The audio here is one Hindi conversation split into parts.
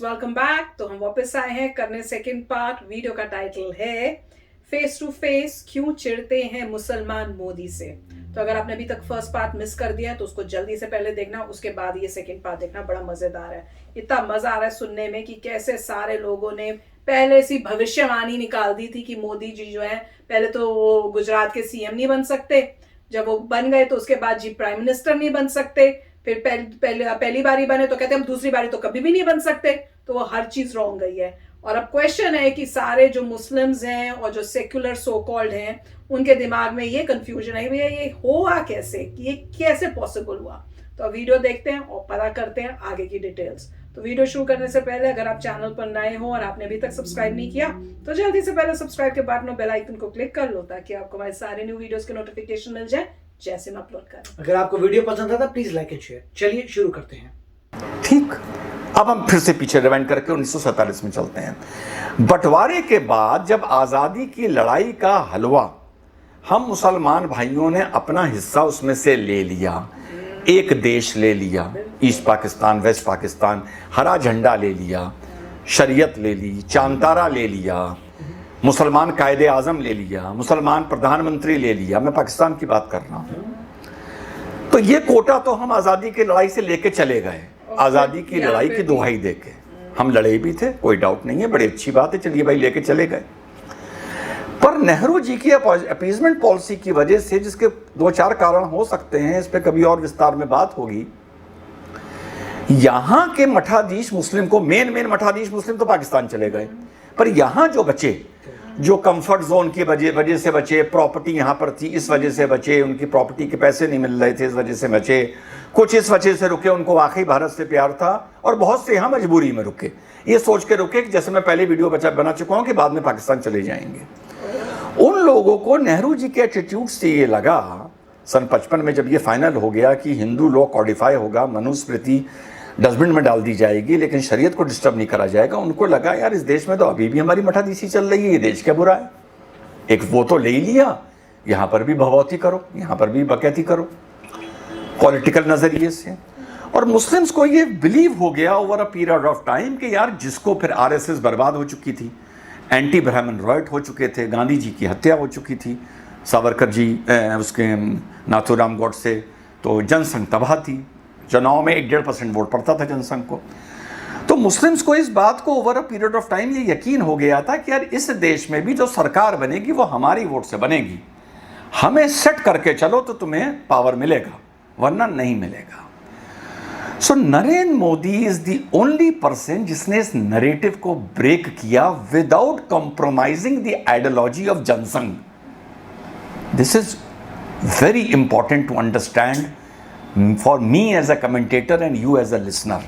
Welcome back. तो हम वापस आए हैं करने सेकंड पार्ट। वीडियो का टाइटल है फेस टू फेस क्यों चिढ़ते हैं मुसलमान मोदी से। तो अगर आपने अभी तक फर्स्ट पार्ट मिस कर दिया है तो उसको जल्दी से पहले देखना, उसके बाद ये सेकंड पार्ट देखना। बड़ा मजेदार है। इतना मजा आ रहा है सुनने में कि कैसे सारे लोगों ने पहले से भविष्यवाणी निकाल दी थी कि मोदी जी जो है पहले तो वो गुजरात के सीएम नहीं बन सकते, जब वो बन गए तो उसके बाद जी प्राइम मिनिस्टर नहीं बन सकते, फिर पहली बारी बने तो कहते हम दूसरी बारी तो कभी भी नहीं बन सकते। तो वो हर चीज रॉन्ग गई है। और अब क्वेश्चन है कि सारे जो मुस्लिम्स हैं और जो सेक्युलर सो कॉल्ड हैं उनके दिमाग में ये कंफ्यूजन है भैया ये हुआ कैसे, कि ये कैसे पॉसिबल हुआ। तो अब वीडियो देखते हैं और पता करते हैं आगे की डिटेल्स। तो वीडियो शुरू करने से पहले अगर आप चैनल पर नए हो और आपने अभी तक सब्सक्राइब नहीं किया तो जल्दी से पहले सब्सक्राइब के बटन और बेल आइकन को क्लिक कर लो ताकि आपको हमारे सारे न्यू वीडियोस के नोटिफिकेशन मिल जाए जैसे हम अपलोड करें। अगर आपको वीडियो पसंद आता प्लीज लाइक एंड शेयर। चलिए शुरू करते हैं। ठीक, अब हम फिर से पीछे रिवाइंड करके 1947 में चलते हैं। बंटवारे के बाद जब आज़ादी की लड़ाई का हलवा हम मुसलमान भाइयों ने अपना हिस्सा उसमें से ले लिया, एक देश ले लिया, ईस्ट पाकिस्तान, वेस्ट पाकिस्तान, हरा झंडा ले लिया, शरीयत ले ली, चांतारा ले लिया, मुसलमान कायदे आज़म ले लिया, मुसलमान प्रधानमंत्री ले लिया, मैं पाकिस्तान की बात कर रहा हूँ। तो ये कोटा तो हम आज़ादी की लड़ाई से लेके चले गए, आज़ादी की लड़ाई की दुहाई देके हम लड़े भी थे, कोई डाउट नहीं है, बड़ी अच्छी बात है, चलिए भाई लेके चले गए। पर नेहरू जी की अपीजमेंट पॉलिसी की वजह से, जिसके दो चार कारण हो सकते हैं, इस पर कभी और विस्तार में बात होगी, यहाँ के मठाधीश मुस्लिम को मेन मठाधीश मुस्लिम तो पाकिस्तान चले गए, पर यहाँ जो बचे, जो कंफर्ट जोन की वजह से बचे, प्रॉपर्टी यहाँ पर थी इस वजह से बचे, उनकी प्रॉपर्टी के पैसे नहीं मिल रहे थे इस वजह से बचे, कुछ इस वजह से रुके उनको वाकई भारत से प्यार था, और बहुत से यहाँ मजबूरी में रुके, ये सोच के रुके कि जैसे मैं पहले वीडियो बना चुका हूँ कि बाद में पाकिस्तान चले जाएंगे। उन लोगों को नेहरू जी के एटीट्यूड से ये लगा सन 55 में जब ये फाइनल हो गया कि हिंदू लॉ कॉडिफाई होगा, मनुस्मृति डस्टबिन में डाल दी जाएगी लेकिन शरीयत को डिस्टर्ब नहीं करा जाएगा, उनको लगा यार इस देश में तो अभी भी हमारी मठाधीशी चल रही है, ये देश क्या बुरा है, एक वो तो ले ही लिया, यहाँ पर भी भगवती करो, यहाँ पर भी बकैती करो पॉलिटिकल नज़रिए से। और मुस्लिम्स को ये बिलीव हो गया over a period of time कि यार जिसको फिर आरएसएस बर्बाद हो चुकी थी, एंटी ब्राह्मण रॉयट हो चुके थे, गांधी जी की हत्या हो चुकी थी, सावरकर जी उसके नाथूराम गॉडसे, तो जनसंघ तबाह थी, चुनाव में 1-1.5% वोट पड़ता था जनसंघ को। तो मुस्लिम्स को इस बात को over a period of time ये यकीन हो गया था कि यार इस देश में भी जो सरकार बनेगी वो हमारी वोट से बनेगी, हमें सेट करके चलो तो तुम्हें पावर मिलेगा वरना नहीं मिलेगा। So Narendra Modi is the only person जिसने इस नरेटिव को ब्रेक किया without compromising the ideology of Jansangh. This is very important to understand for me as a commentator and you as a listener.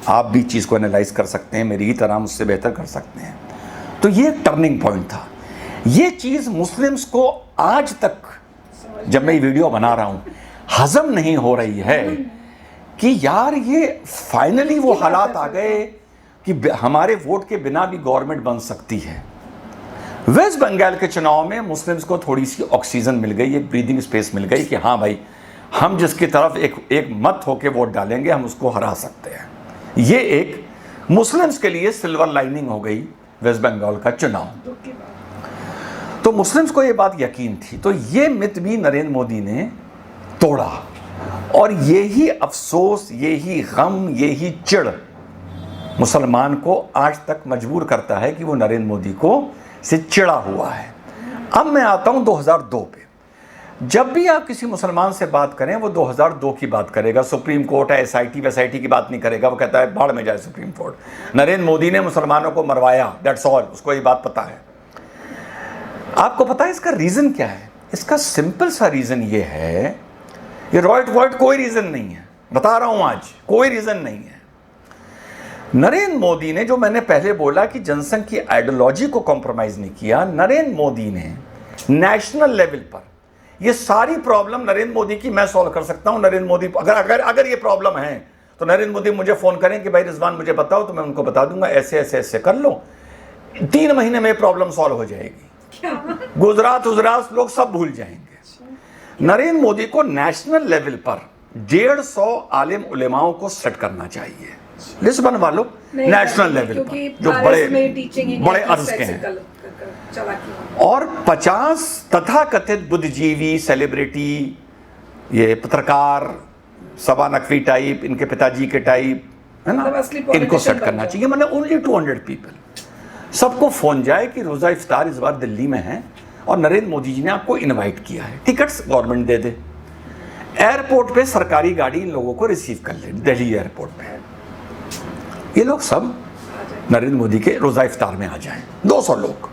आप भी चीज़ को एनालाइज कर सकते हैं, मेरी ही तरह मुझसे बेहतर कर सकते हैं। तो ये एक टर्निंग पॉइंट था। ये चीज़ मुस्लिम्स को आज तक जब मैं ये वीडियो बना रहा हूँ हजम नहीं हो रही है कि यार ये फाइनली वो हालात आ गए कि हमारे वोट के बिना भी गवर्नमेंट बन सकती है। वेस्ट बंगाल के चुनाव में मुस्लिम्स को थोड़ी सी ऑक्सीजन मिल गई, एक ब्रीदिंग स्पेस मिल गई कि हाँ भाई हम जिसकी तरफ एक मत होके वोट डालेंगे हम उसको हरा सकते हैं। ये एक मुस्लिम्स के लिए सिल्वर लाइनिंग हो गई वेस्ट बंगाल का चुनाव। तो मुस्लिम्स को ये बात यकीन थी, तो ये मिथ भी नरेंद्र मोदी ने तोड़ा, और यही अफसोस, यही गम, यही चिढ़ मुसलमान को आज तक मजबूर करता है कि वो नरेंद्र मोदी को से चिढ़ा हुआ है। अब मैं आता हूं 2002 पे। जब भी आप किसी मुसलमान से बात करें वो 2002 की बात करेगा, सुप्रीम कोर्ट है, एसआईटी की बात नहीं करेगा, वो कहता है बाढ़ में जाए सुप्रीम कोर्ट, नरेंद्र मोदी ने मुसलमानों को मरवाया, दैट्स ऑल, उसको ये बात पता है। आपको पता है इसका रीज़न क्या है? इसका सिंपल सा रीज़न ये है, ये रॉयट कोई रीज़न नहीं है, बता रहा हूँ आज, कोई रीज़न नहीं है। नरेंद्र मोदी ने, जो मैंने पहले बोला कि जनसंघ की आइडियोलॉजी को कॉम्प्रोमाइज़ नहीं किया, नरेंद्र मोदी ने नेशनल लेवल पर ये सारी प्रॉब्लम नरेंद्र मोदी की मैं सॉल्व कर सकता हूं। नरेंद्र मोदी अगर ये प्रॉब्लम है तो नरेंद्र मोदी मुझे फ़ोन करें कि भाई रिजवान मुझे बताओ, तो मैं उनको बता दूंगा ऐसे कर लो, 3 महीने में प्रॉब्लम सॉल्व हो जाएगी, गुजरात लोग सब भूल जाएंगे। नरेंद्र मोदी को नेशनल लेवल पर 150 आलिम उलेमाओं को सेट करना चाहिए। लिस्ट बनवा लो नहीं नेशनल करनी, लेवल क्योंकि पर जो भारत में teaching बड़े India की अर्ज के हैं। चालाकी। और 50 तथाकथित बुद्धिजीवी, सेलिब्रिटी, ये पत्रकार, सबा नकवी टाइप, इनके पिताजी के टाइप, है ना, मतलब असली इनको politician सेट बन करना जाओ। चाहिए। मतलब ओनली 200 पीपल। सबको फोन जाए कि रोजा इफ्तार इस बार दिल्ली में है और नरेंद्र मोदी जी ने आपको इनवाइट किया है, टिकट्स गवर्नमेंट दे दे। एयरपोर्ट पे सरकारी गाड़ी इन लोगों को रिसीव कर ले, दिल्ली एयरपोर्ट पे। ये लोग सब नरेंद्र मोदी के रोजा इफ्तार में आ जाएं, 200 लोग।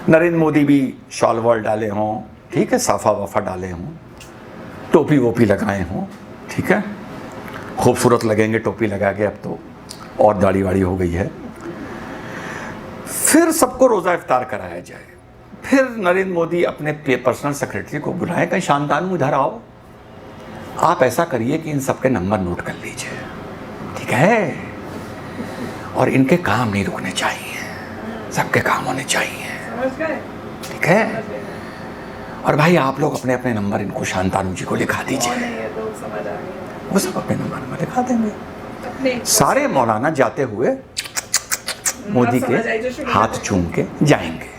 नरेंद्र मोदी भी शॉल वॉल डाले हों, ठीक है, साफा वाफा डाले हों, टोपी वोपी लगाए हों, ठीक है, खूबसूरत लगेंगे टोपी लगा के, अब तो और दाढ़ी वाड़ी हो गई है। फिर सबको रोज़ा इफ्तार कराया जाए। फिर नरेंद्र मोदी अपने पर्सनल सेक्रेटरी को बुलाएं, कहीं शांतानु इधर आओ, आप ऐसा करिए कि इन सबके नंबर नोट कर लीजिए, ठीक है, और इनके काम नहीं रुकने चाहिए, सबके काम होने चाहिए, ठीक है। और भाई आप लोग अपने अपने नंबर इनको शांतानु जी को लिखा दीजिए, वो सब अपने नंबर लिखा देंगे। सारे मौलाना जाते हुए मोदी के हाथ चूम के जाएंगे।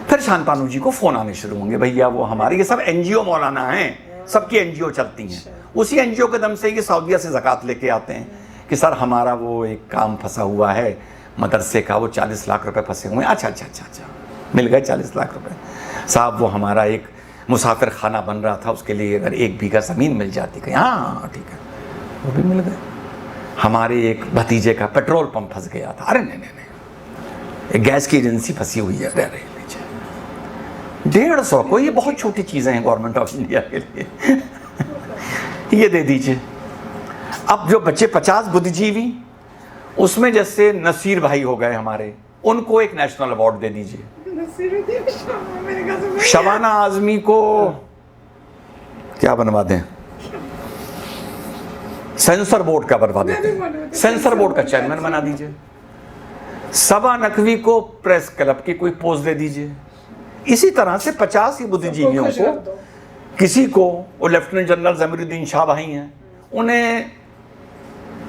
फिर शांतानु जी को फोन आने शुरू होंगे, भैया वो हमारे, ये सब एनजीओ मौलाना हैं, सबकी एनजीओ चलती हैं, उसी एनजीओ के दम से ये सऊदीया से ज़कात लेके आते हैं कि सर हमारा वो एक काम फंसा हुआ है मदरसे का, वो 40 लाख रुपए फंसे हुए हैं। अच्छा, मिल गए 40 लाख रुपए साहब। वो हमारा एक मुसाफिर खाना बन रहा था, उसके लिए अगर 1 बीघा ज़मीन मिल जाती, कहीं हाँ ठीक है, वो भी मिल गए। हमारे एक भतीजे का पेट्रोल पंप फंस गया था, अरे नहीं, एक गैस की एजेंसी फंसी हुई है, अरे 150 को, ये बहुत छोटी चीज़ें हैं गवर्नमेंट ऑफ इंडिया के लिए, ये दे दीजिए। अब जो बच्चे 50 बुद्धिजीवी, उसमें जैसे नसीर भाई हो गए हमारे, उनको एक नेशनल अवार्ड दे दीजिए। शबाना आजमी को क्या बनवा दें, सेंसर बोर्ड का बनवा देते हैं, सेंसर बोर्ड का चेयरमैन बना दीजिए। सबा नकवी को प्रेस क्लब की कोई पोस्ट दे दीजिए। इसी तरह से 50 ही बुद्धिजीवियों को, किसी को, वो लेफ्टिनेंट जनरल जमीरुद्दीन शाह भाई हैं, उन्हें,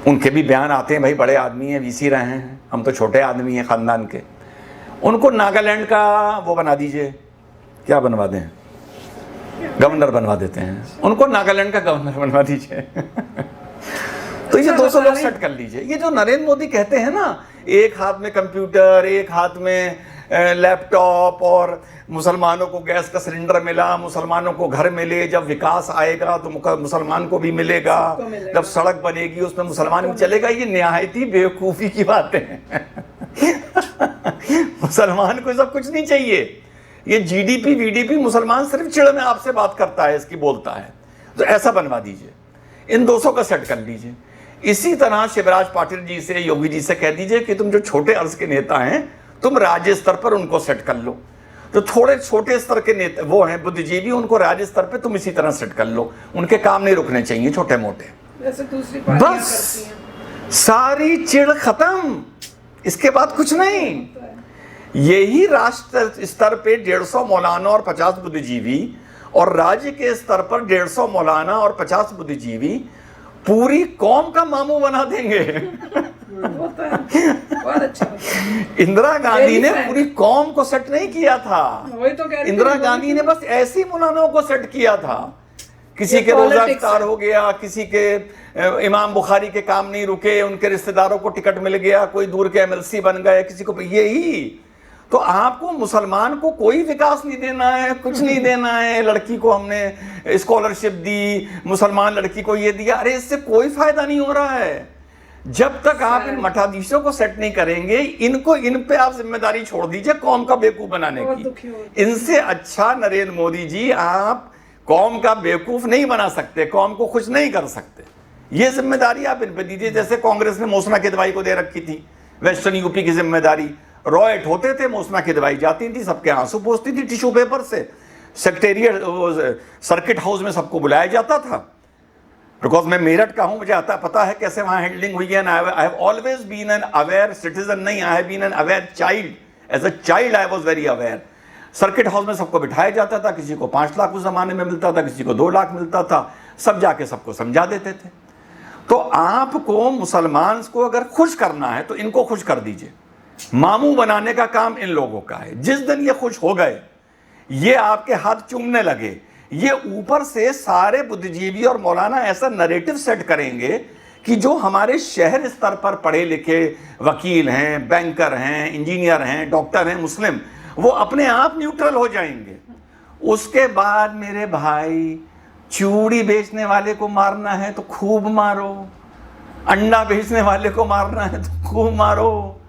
उनके भी बयान आते हैं, भाई बड़े आदमी हैं, वीसी रहे हैं, हम तो छोटे आदमी हैं ख़ानदान के, उनको नागालैंड का वो बना दीजिए, क्या बनवा दें, गवर्नर बनवा देते हैं, उनको नागालैंड का गवर्नर बनवा दीजिए। तो ये 200 लोग सेट कर लीजिए। ये जो नरेंद्र मोदी कहते हैं ना, एक हाथ में कंप्यूटर, एक हाथ में लैपटॉप, और मुसलमानों को गैस का सिलेंडर मिला, मुसलमानों को घर मिले, जब विकास आएगा तो मुसलमान को भी मिलेगा, जब सड़क बनेगी उसमें मुसलमान भी चलेगा, ये निहायत ही बेवकूफ़ी की बातें हैं। मुसलमान को सब कुछ नहीं चाहिए, ये जीडीपी वीडीपी, मुसलमान सिर्फ चिड़ में आपसे बात करता है, इसकी बोलता है, तो ऐसा बनवा दीजिए, इन 200 का सेट कर लीजिए। इसी तरह शिवराज पाटिल जी से, योगी जी से कह दीजिए कि तुम जो छोटे अर्ज के नेता हैं, तुम राज्य स्तर पर उनको सेट कर लो। जो थोड़े छोटे स्तर के नेता वो हैं बुद्धिजीवी, उनको राज्य स्तर पे तुम इसी तरह सेट कर लो, उनके काम नहीं रुकने चाहिए छोटे मोटे, जैसे दूसरी पार्टियां बस करती हैं। सारी चिड़ खत्म, इसके बाद कुछ नहीं। यही राष्ट्र स्तर पे 150 मौलाना और 50 बुद्धिजीवी, और राज्य के स्तर पर 150 मौलाना और 50 बुद्धिजीवी पूरी कौम का मामू बना देंगे। बहुत अच्छा। इंदिरा गांधी ने पूरी कौम को सेट नहीं किया था, वही तो कह रही हूँ। इंदिरा गांधी ने बस ऐसी मौलानाओं को सेट किया था। किसी के रोजा इफ्तार हो गया, किसी के इमाम बुखारी के काम नहीं रुके, उनके रिश्तेदारों को टिकट मिल गया, कोई दूर के एमएलसी बन गए, किसी को, यही तो आपको मुसलमान को कोई विकास नहीं देना है, कुछ नहीं देना है। लड़की को हमने स्कॉलरशिप दी, मुसलमान लड़की को ये दिया, अरे इससे कोई फायदा नहीं हो रहा है। जब तक आप इन मठाधीशों को सेट नहीं करेंगे, इनको, इन पे आप जिम्मेदारी छोड़ दीजिए कौम का बेवकूफ बनाने की। इनसे अच्छा नरेंद्र मोदी जी, आप कौम का बेवकूफ नहीं बना सकते, कौम को खुश नहीं कर सकते, ये जिम्मेदारी आप इन पे दीजिए। जैसे कांग्रेस ने मौसना की दवाई को दे रखी थी, वेस्टर्न यूपी की जिम्मेदारी, रॉयट होते थे, मौसना की दवाई जाती थी, सबके आंसू पोंछती थी टिश्यू पेपर से, सेक्रेटेरिएट सर्किट हाउस में सबको बुलाया जाता था। बिकॉज मैं मेरठ का हूं, मुझे आता पता है कैसे वहां हैंडलिंग हुई है। I have always been an aware citizen, नहीं, I have been an aware child. As a child I was very aware. Circuit house में सबको बिठाया जाता था, किसी को 5 लाख उस जमाने में मिलता था, किसी को 2 लाख मिलता था, सब जाके सबको समझा देते थे। तो आपको मुसलमान को अगर खुश करना है तो इनको खुश कर दीजिए। मामू बनाने का काम इन लोगों का है। जिस दिन ये खुश हो गए, ये आपके हाथ चूमने लगे, ये ऊपर से सारे बुद्धिजीवी और मौलाना ऐसा नरेटिव सेट करेंगे कि जो हमारे शहर स्तर पर पढ़े लिखे वकील हैं, बैंकर हैं, इंजीनियर हैं, डॉक्टर हैं मुस्लिम, वो अपने आप न्यूट्रल हो जाएंगे। उसके बाद मेरे भाई, चूड़ी बेचने वाले को मारना है तो खूब मारो, अंडा बेचने वाले को मारना है तो खूब मारो,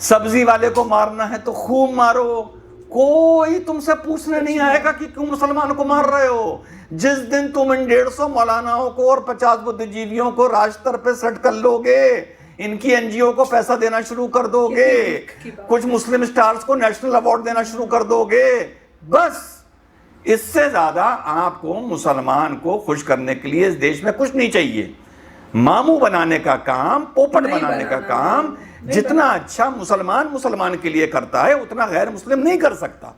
सब्जी वाले को मारना है तो खूब मारो, कोई तुमसे पूछने नहीं आएगा कि क्यों मुसलमान को मार रहे हो। जिस दिन तुम इन 150 मौलानाओं को और 50 बुद्धिजीवियों को राज स्तर पे सेट कर लोगे, इनकी एनजीओ को पैसा देना शुरू कर दोगे, कुछ मुस्लिम स्टार्स को नेशनल अवार्ड देना शुरू कर दोगे, बस इससे ज्यादा आपको मुसलमान को खुश करने के लिए इस देश में कुछ नहीं चाहिए। मामू बनाने का काम, पोपट बनाने का काम जितना अच्छा मुसलमान के लिए करता है, उतना गैर मुस्लिम नहीं कर सकता।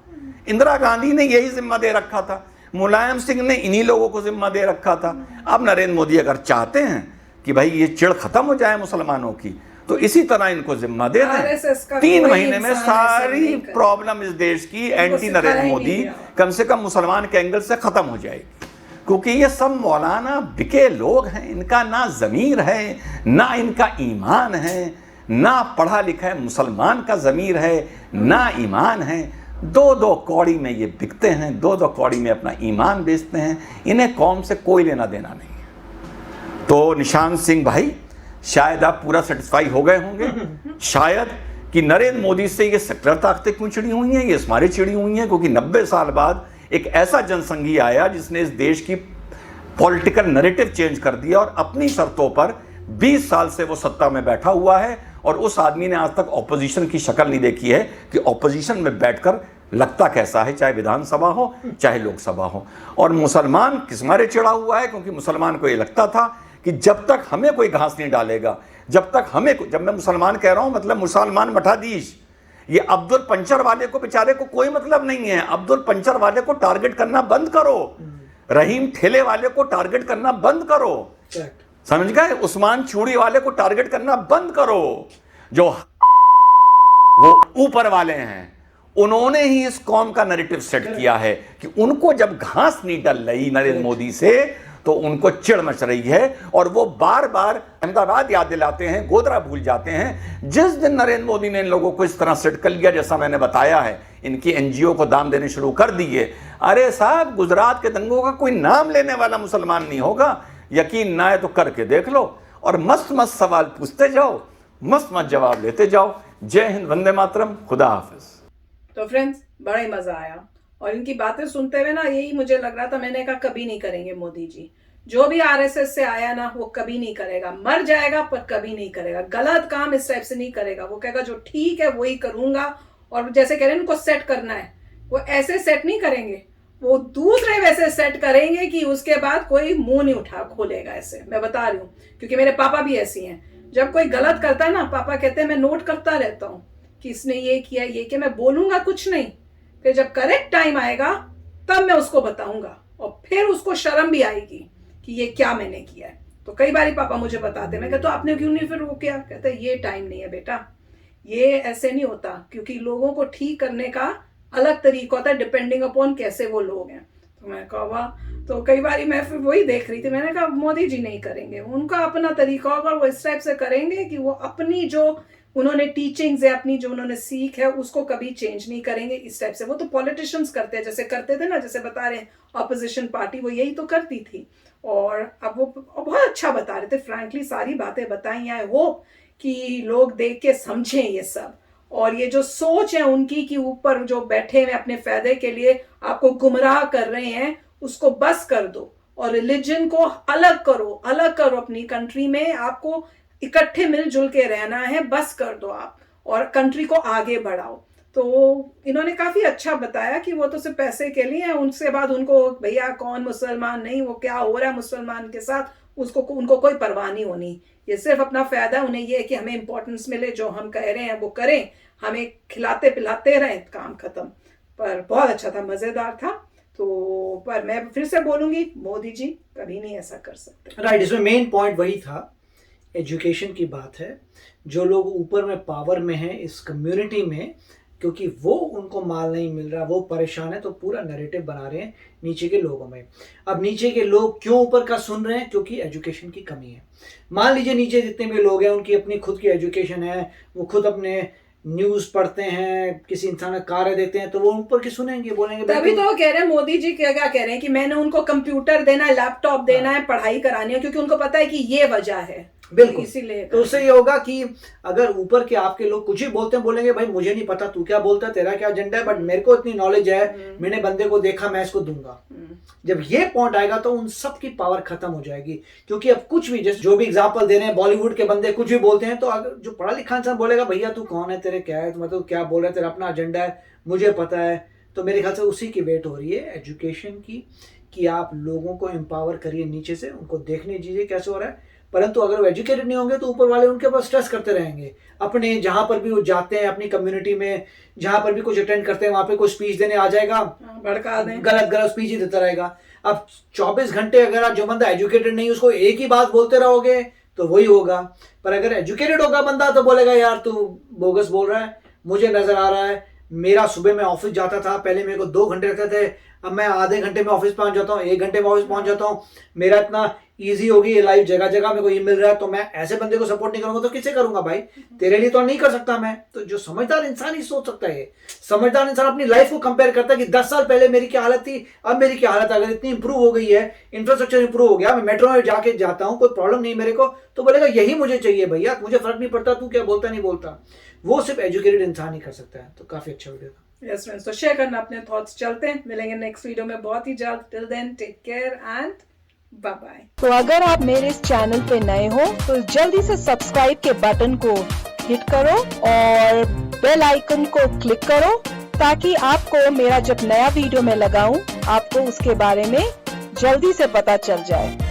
इंदिरा गांधी ने यही जिम्मा दे रखा था, मुलायम सिंह ने इन्हीं लोगों को जिम्मा दे रखा था। अब नरेंद्र मोदी अगर चाहते हैं कि भाई ये चिड़ खत्म हो जाए मुसलमानों की, तो इसी तरह इनको जिम्मा दे दें। 3 महीने में सारी प्रॉब्लम इस देश की एंटी नरेंद्र मोदी कम से कम मुसलमान के एंगल से खत्म हो जाएगी। क्योंकि ये सब मौलाना बिके लोग हैं, इनका ना ज़मीर है, ना इनका ईमान है, ना पढ़ा लिखा है मुसलमान का ज़मीर है, ना ईमान है। 2-2 कौड़ी में ये बिकते हैं, 2-2 कौड़ी में अपना ईमान बेचते हैं। इन्हें कौम से कोई लेना देना नहीं है। तो निशान सिंह भाई, शायद आप पूरा सेटिस्फाई हो गए होंगे, शायद, कि नरेंद्र मोदी से ये सेक्युलर ताकतें क्यों चिड़ी हुई हैं, ये हमारी चिड़ी हुई हैं, क्योंकि 90 साल बाद एक ऐसा जनसंघी आया जिसने इस देश की पॉलिटिकल नैरेटिव चेंज कर दिया और अपनी शर्तों पर 20 साल से वो सत्ता में बैठा हुआ है। और उस आदमी ने आज तक ऑपोजिशन की शक्ल नहीं देखी है कि ऑपोजिशन में बैठकर लगता कैसा है, चाहे विधानसभा हो चाहे लोकसभा हो। और मुसलमान किस मारे चिड़ा हुआ है, क्योंकि मुसलमान को ये लगता था कि जब तक हमें कोई घास नहीं डालेगा, जब तक हमें, जब मैं मुसलमान कह रहा हूं मतलब मुसलमान मठाधीश, ये अब्दुल पंचर वाले को बेचारे को कोई मतलब नहीं है। अब्दुल पंचर वाले को टारगेट करना बंद करो, रहीम ठेले वाले को टारगेट करना बंद करो, समझ गए, उस्मान चूड़ी वाले को टारगेट करना बंद करो। जो वो ऊपर वाले हैं, उन्होंने ही इस कौम का नैरेटिव सेट किया है कि उनको जब घास नहीं डल रही नरेंद्र मोदी से तो उनको चिढ़ मच रही है। और वो बार बार अहमदाबाद याद दिलाते हैं, गोधरा भूल जाते हैं। जिस दिन नरेंद्र मोदी ने इन लोगों को इस तरह सेट कर लिया, जैसा मैंने बताया है, इनकी एनजीओ को दाम देने शुरू कर दिए, अरे साहब गुजरात के दंगों का कोई नाम लेने वाला मुसलमान नहीं होगा। यकीन ना है तो करके देख लो, और मस्त मस्त सवाल पूछते जाओ, मस्त मस्त जवाब लेते जाओ। जय हिंद, वंदे मातरम, खुदा हाफिज। तो फ्रेंड्स, बड़ा ही मजा आया और इनकी बातें सुनते हुए ना यही मुझे लग रहा था, मैंने कहा कभी नहीं करेंगे मोदी जी। जो भी आरएसएस से आया ना वो कभी नहीं करेगा, मर जाएगा पर कभी नहीं करेगा, गलत काम इस टाइप से नहीं करेगा। वो कहेगा जो ठीक है वही करूंगा, और जैसे कह रहे हैं इनको सेट करना है, वो ऐसे सेट नहीं करेंगे, वो दूसरे वैसे सेट करेंगे कि उसके बाद कोई मुंह नहीं उठा खोलेगा। ऐसे मैं बता रही हूँ, क्योंकि मेरे पापा भी ऐसी हैं। जब कोई गलत करता है ना, पापा कहते हैं मैं नोट करता रहता हूँ कि इसने ये किया, ये किया, मैं बोलूंगा कुछ नहीं, फिर जब करेक्ट टाइम आएगा तब मैं उसको बताऊंगा, और फिर उसको शर्म भी आएगी कि ये क्या मैंने किया है। तो कई बार पापा मुझे बताते, मैं कहता आपने क्यों नहीं फिर वो किया, कहते ये टाइम नहीं है बेटा, ये ऐसे नहीं होता, क्योंकि लोगों को ठीक करने का अलग तरीका होता है डिपेंडिंग अपॉन कैसे वो लोग हैं। तो मैं कहा वाह। तो कई बार मैं फिर वही देख रही थी, मैंने कहा मोदी जी नहीं करेंगे, उनका अपना तरीका होगा, वो इस टाइप से करेंगे कि वो अपनी जो उन्होंने टीचिंग्स है, अपनी जो उन्होंने सीख है, उसको कभी चेंज नहीं करेंगे इस टाइप से। वो तो पॉलिटिशियंस करते हैं, जैसे करते थे ना, जैसे बता रहे हैं ऑपोजिशन पार्टी, वो यही तो करती थी। और अब वो बहुत अच्छा बता रहे थे, फ्रैंकली सारी बातें बताई हैं। वो कि लोग देख के समझें ये सब, और ये जो सोच है उनकी कि ऊपर जो बैठे हुए अपने फायदे के लिए आपको गुमराह कर रहे हैं, उसको बस कर दो और रिलीजन को अलग करो अपनी कंट्री में। आपको इकट्ठे मिलजुल के रहना है, बस कर दो आप, और कंट्री को आगे बढ़ाओ। तो इन्होंने काफी अच्छा बताया कि वो तो सिर्फ पैसे के लिए है, उनसे बाद उनको भैया कौन मुसलमान नहीं, वो क्या हो रहा है मुसलमान के साथ, उसको उनको कोई परवाह नहीं होनी। ये सिर्फ अपना फायदा, उन्हें ये है कि हमें इंपॉर्टेंस मिले, जो हम कह रहे हैं वो करें, हमें खिलाते पिलाते रहें, काम खत्म। पर बहुत अच्छा था, मजेदार था। तो पर मैं फिर से बोलूंगी, मोदी जी कभी नहीं ऐसा कर सकते। राइट, इसमें मेन पॉइंट वही था, एजुकेशन की बात है। जो लोग ऊपर में पावर में हैं इस कम्युनिटी में, क्योंकि वो उनको माल नहीं मिल रहा, वो परेशान है, तो पूरा नैरेटिव बना रहे हैं नीचे के लोगों में। अब नीचे के लोग क्यों ऊपर का सुन रहे हैं? क्योंकि एजुकेशन की कमी है। मान लीजिए नीचे जितने भी लोग हैं उनकी अपनी खुद की एजुकेशन है, वो खुद अपने न्यूज़ पढ़ते हैं, किसी इंसान का कार्य देते हैं, तो वो ऊपर की सुनेंगे, बोलेंगे। तभी तो वो कह रहे हैं, मोदी जी क्या कह रहे हैं कि मैंने उनको कंप्यूटर देना है, लैपटॉप देना है, पढ़ाई करानी है, क्योंकि उनको पता है कि ये वजह है। बिल्कुल, इसीलिए तो उससे ये होगा कि अगर ऊपर के आपके लोग कुछ ही बोलते हैं, बोलेंगे भाई मुझे नहीं पता तू क्या बोलता है, तेरा क्या एजेंडा है, बट मेरे को इतनी नॉलेज है, मैंने बंदे को देखा, मैं इसको दूंगा। जब ये पॉइंट आएगा तो उन सब की पावर खत्म हो जाएगी। क्योंकि अब कुछ भी, जैसे जो भी एग्जांपल दे रहे हैं, बॉलीवुड के बंदे कुछ भी बोलते हैं, तो अगर जो पढ़ा लिखा इंसान बोलेगा भैया तू कौन है, तेरे क्या है, मतलब क्या बोल रहा है, तेरा अपना एजेंडा है, मुझे पता है। तो मेरे ख्याल से उसी की वेट हो रही है एजुकेशन की, कि आप लोगों को एम्पावर करिए नीचे से, उनको देखने दीजिए कैसे हो रहा है। परंतु अगर वो एजुकेटेड नहीं होंगे तो ऊपर वाले उनके पास स्ट्रेस करते रहेंगे। अपने जहां पर भी वो जाते हैं, अपनी कम्युनिटी में जहां पर भी कुछ अटेंड करते हैं, वहां पे कोई स्पीच देने आ जाएगा, भड़का दें, गलत गलत स्पीच ही देता रहेगा। अब 24 घंटे अगर आप, जो बंदा एजुकेटेड नहीं उसको एक ही बात बोलते रहोगे तो वही होगा। पर अगर एजुकेटेड होगा बंदा तो बोलेगा यार तू बोगस बोल रहा है, मुझे नजर आ रहा है, मेरा सुबह में ऑफिस जाता था, पहले मेरे को 2 घंटे लगते थे, अब मैं आधे घंटे में ऑफिस पहुंच जाता हूँ, 1 घंटे में ऑफिस पहुंच जाता हूँ, मेरा इतना इजी हो गई ये लाइफ, जगह जगह मेरे को ये मिल रहा है, तो मैं ऐसे बंदे को सपोर्ट नहीं करूंगा तो किसे करूंगा भाई? तेरे लिए तो नहीं कर सकता मैं। तो जो समझदार इंसान ही सोच सकता है। समझदार इंसान अपनी लाइफ को कंपेयर करता है कि 10 साल पहले मेरी क्या हालत थी, अब मेरी क्या हालत है। अगर इतनी इंप्रूव हो गई है, इंफ्रास्ट्रक्चर इंप्रूव हो गया, मैं मेट्रो में जाके जाता हूँ, कोई प्रॉब्लम नहीं मेरे को, तो बोलेगा यही मुझे चाहिए भैया, मुझे फर्क नहीं पड़ता तू क्या बोलता नहीं बोलता। वो सिर्फ एजुकेटेड इंसान ही कर सकता है। तो काफी अच्छा वीडियो था। यस फ्रेंड्स, तो शेयर करना अपने थॉट्स। चलते हैं, मिलेंगे नेक्स्ट वीडियो में बहुत ही जल्द। Till then take care and bye bye. तो अगर आप मेरे इस चैनल पे नए हो तो जल्दी से सब्सक्राइब के बटन को हिट करो और बेल आइकन को क्लिक करो, ताकि आपको मेरा जब नया वीडियो मैं लगाऊं आपको उसके बारे में जल्दी से पता चल जाए।